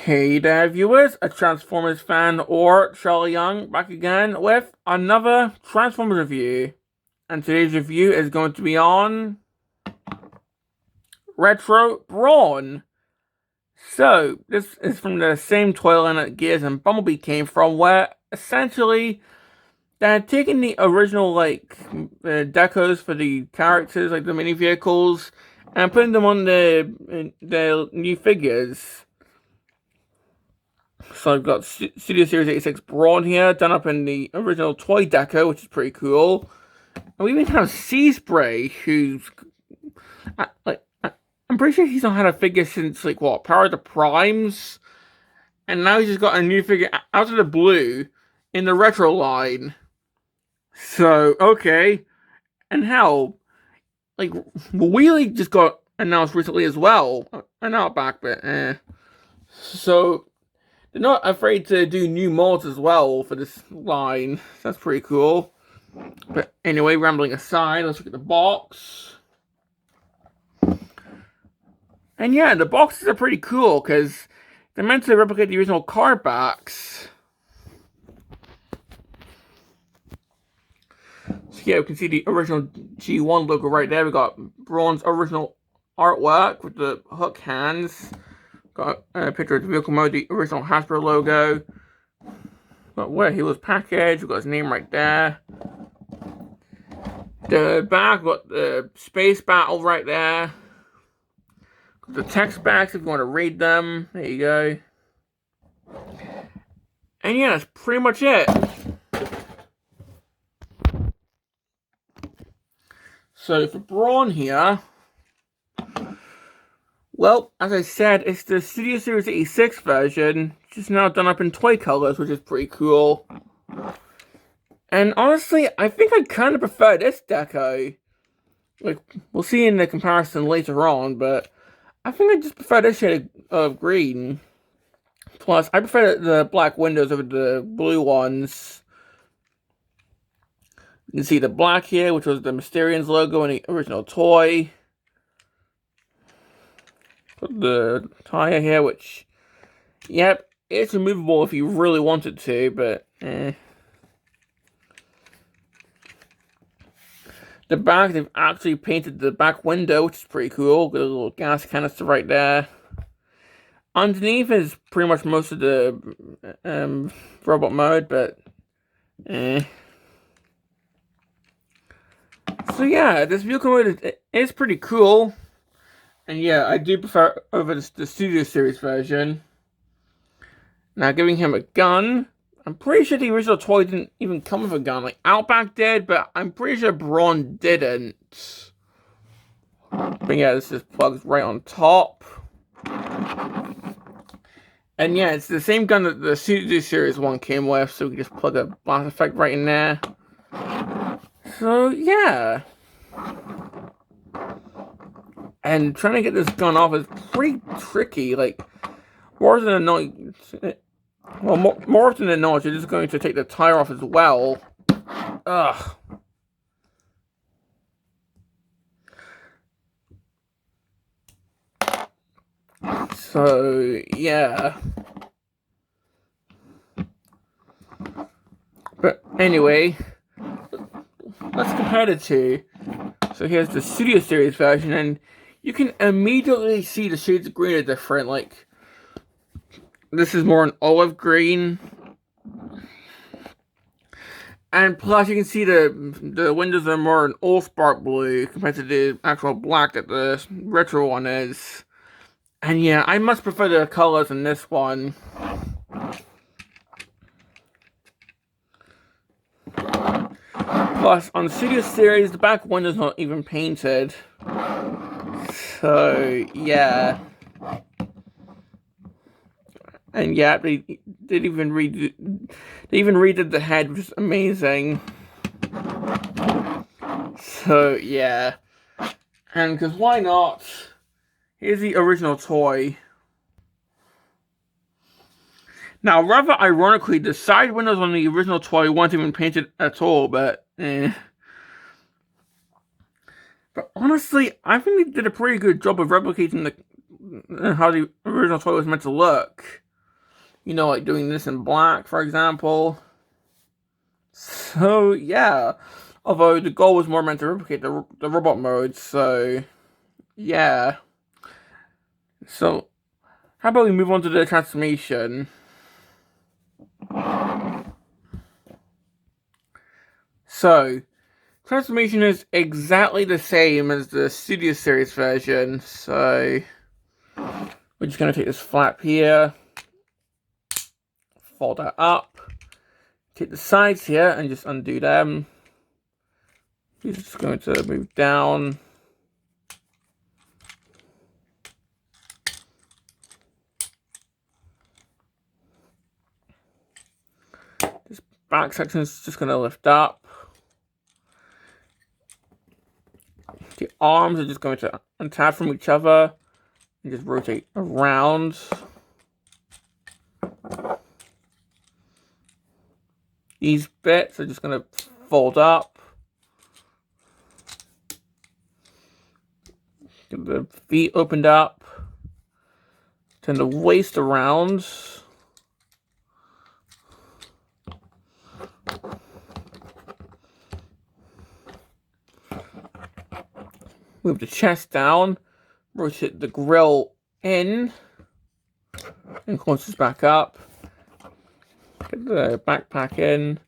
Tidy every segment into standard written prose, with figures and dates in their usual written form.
Hey there, viewers, a Transformers fan or Charlie Young back again with another Transformers review. And today's review is going to be on Retro Brawn. So, this is from the same toy line that Gears and Bumblebee came from, where essentially they had taken the original decos for the characters, like the mini vehicles, and putting them on the new figures. So I've got Studio Series 86 Brawn here, done up in the original toy deco, which is pretty cool. And we even have Seaspray, who's I'm pretty sure he's not had a figure since Power of the Primes, and now he's just got a new figure out of the blue in the retro line. So okay, and hell, Wheelie just got announced recently as well. I know back, but so. They're not afraid to do new molds as well for this line. That's pretty cool. But anyway, rambling aside, let's look at the box. And yeah, the boxes are pretty cool because they're meant to replicate the original card backs. So yeah, we can see the original G1 logo right there. We got Brawn's original artwork with the hook hands. Got a picture of the vehicle mode, the original Hasbro logo. Got where he was packaged. We've got his name right there. The back, got the space battle right there. Got the text backs if you want to read them. There you go. And yeah, that's pretty much it. So for Brawn here, well, as I said, it's the Studio Series 86 version, just now done up in toy colors, which is pretty cool. And honestly, I think I kind of prefer this deco. We'll see in the comparison later on, but I think I just prefer this shade of green. Plus, I prefer the black windows over the blue ones. You can see the black here, which was the Mysterians logo in the original toy. Put the tire here, which, yep, it's removable if you really wanted to, but The back, they've actually painted the back window, which is pretty cool. Got a little gas canister right there. Underneath is pretty much most of the robot mode, but So yeah, this vehicle mode is pretty cool. And yeah, I do prefer over the Studio Series version. Now, giving him a gun. I'm pretty sure the original toy didn't even come with a gun. Like, Outback did, but I'm pretty sure Brawn didn't. But yeah, this just plugs right on top. And yeah, it's the same gun that the Studio Series one came with, so we can just plug a blast effect right in there. So, yeah. And trying to get this gun off is pretty tricky. More often than not, more often than not, you're just going to take the tire off as well. Ugh. So, yeah. But anyway, let's compare the two. So here's the Studio Series version, and you can immediately see the shades of green are different. This is more an olive green. And plus, you can see the windows are more an Allspark blue compared to the actual black that the retro one is. And yeah, I much prefer the colors in this one. Plus, on the Studio Series, the back window's not even painted. So, yeah. And yeah, they even redid the head, which is amazing. So, yeah. And because why not? Here's the original toy. Now, rather ironically, the side windows on the original toy weren't even painted at all, but But honestly, I think they did a pretty good job of replicating how the original toy was meant to look. You know, like doing this in black, for example. So, yeah. Although the goal was more meant to replicate the robot mode, so, yeah. So, how about we move on to the transformation? So, transformation is exactly the same as the Studio Series version, so we're just going to take this flap here, fold that up, take the sides here and just undo them. These are just going to move down. This back section is just going to lift up. The arms are just going to untap from each other and just rotate around. These bits are just going to fold up. Get the feet opened up. Turn the waist around. Move the chest down. Rotate the grill in. And close this back up. Get the backpack in.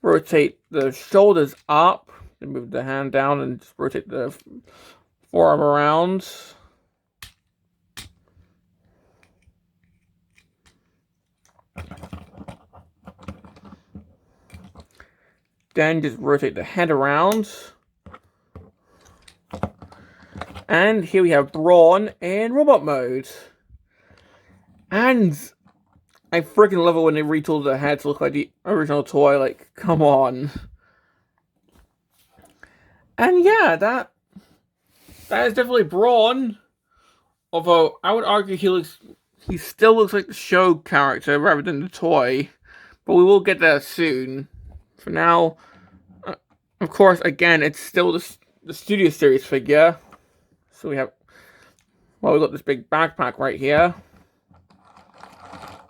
Rotate the shoulders up. Then move the hand down and just rotate the forearm around. Then just rotate the head around. And here we have Brawn in robot mode. And I freaking love it when they retooled the head to look like the original toy. Like, come on. And yeah, that is definitely Brawn. Although I would argue he still looks like the show character rather than the toy. But we will get there soon. For now, of course, again, it's still the Studio Series figure. So we have, well, we've got this big backpack right here.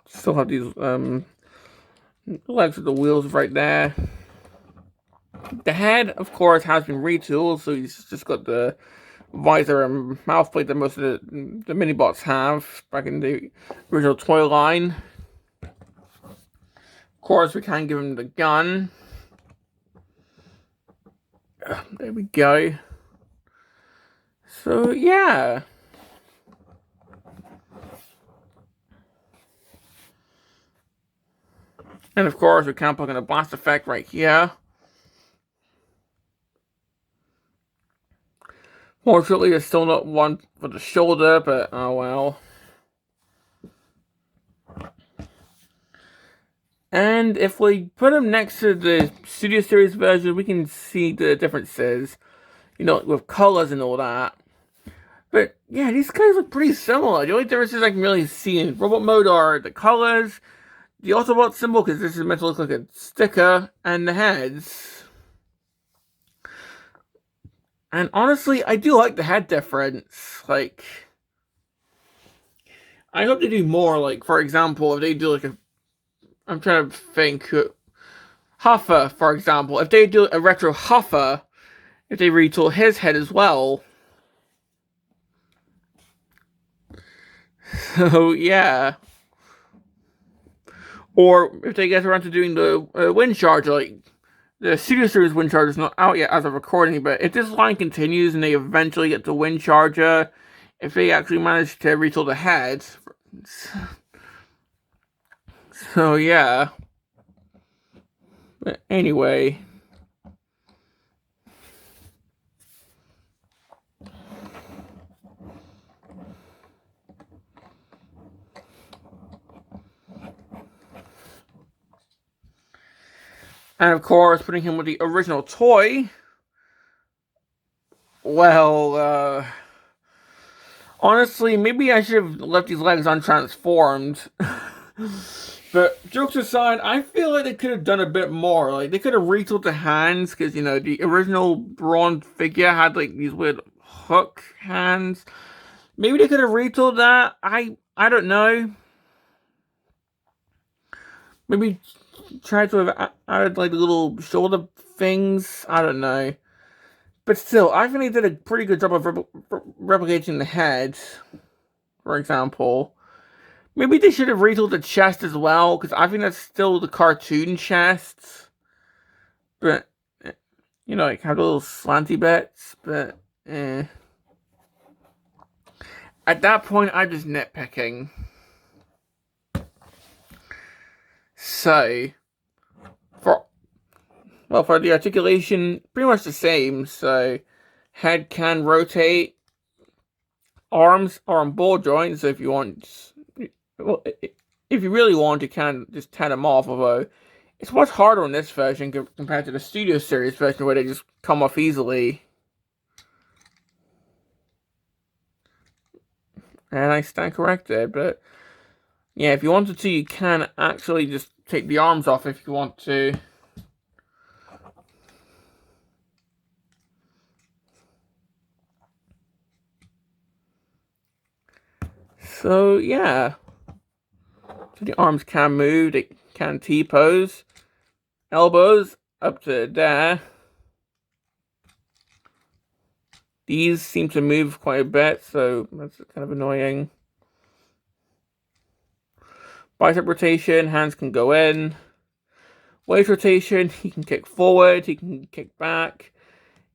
Still have these legs with the wheels right there. The head, of course, has been retooled, so he's just got the visor and mouth plate that most of the mini-bots have back in the original toy line. Of course, we can give him the gun. There we go. So, yeah. And of course, we can plug in a blast effect right here. Fortunately, there's still not one for the shoulder, but oh well. And if we put him next to the Studio Series version, we can see the differences. You know, with colors and all that. But yeah, these guys look pretty similar. The only differences I can really see in robot mode are the colors, the Autobot symbol, because this is meant to look like a sticker, and the heads. And honestly, I do like the head difference. Like, I hope they do more. Like, for example, if they do like I'm trying to think, Huffer, for example, if they do a retro Huffer, if they retool his head as well. So, yeah. Or if they get around to doing the Windcharger, like, the Studio Series Windcharger is not out yet as of recording, but if this line continues and they eventually get to Windcharger, if they actually manage to retool the head. So, yeah. But anyway. And of course, putting him with the original toy. Well, honestly, maybe I should have left these legs untransformed. But jokes aside, I feel like they could have done a bit more. Like, they could have retooled the hands, because, you know, the original Brawn figure had, like, these weird hook hands. Maybe they could have retooled that. I don't know. Maybe try to have added like little shoulder things. I don't know. But still, I think they did a pretty good job of replicating the head, for example. Maybe they should have retooled the chest as well, because I think that's still the cartoon chest. But, you know, like have little slanty bits, but, eh. At that point, I'm just nitpicking. So, for the articulation, pretty much the same. So, head can rotate. Arms are on ball joints, so if you want, well, if you really want, you can just tan them off, although it's much harder on this version compared to the Studio Series version where they just come off easily. And I stand corrected, but yeah, if you wanted to, you can actually just take the arms off if you want to. So yeah, so the arms can move, they can T-pose, elbows up to there. These seem to move quite a bit, so that's kind of annoying. Bicep rotation, hands can go in. Waist rotation, he can kick forward, he can kick back.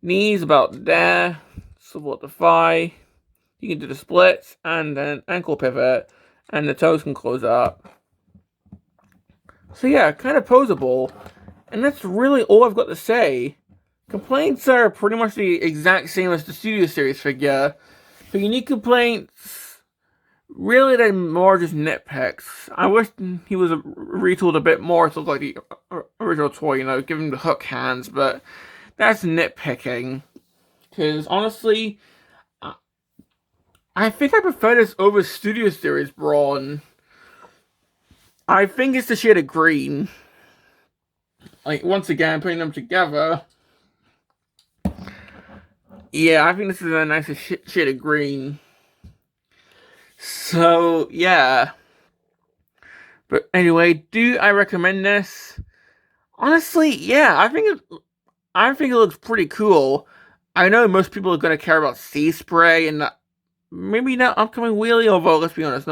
Knees about there, support the thigh. You can do the splits and then ankle pivot, and the toes can close up. So yeah, kind of poseable. And that's really all I've got to say. Complaints are pretty much the exact same as the Studio Series figure. For unique complaints, really they're more just nitpicks. I wish he was retooled a bit more to look like the original toy, you know, give him the hook hands, but that's nitpicking. Because honestly, I think I prefer this over Studio Series Brawn. I think it's the shade of green. Like, once again, putting them together. Yeah, I think this is a nicer shade of green. So, yeah. But anyway, do I recommend this? Honestly, yeah, I think it looks pretty cool. I know most people are going to care about sea spray and maybe not upcoming wheelie, although let's be honest,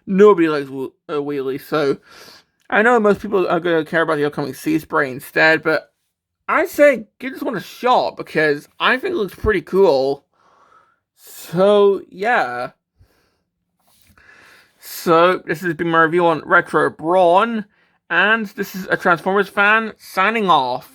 nobody likes a wheelie, so I know most people are going to care about the upcoming sea spray instead, but I say give this one a shot because I think it looks pretty cool. So, yeah. So, this has been my review on Retro Brawn, and this is a Transformers fan signing off.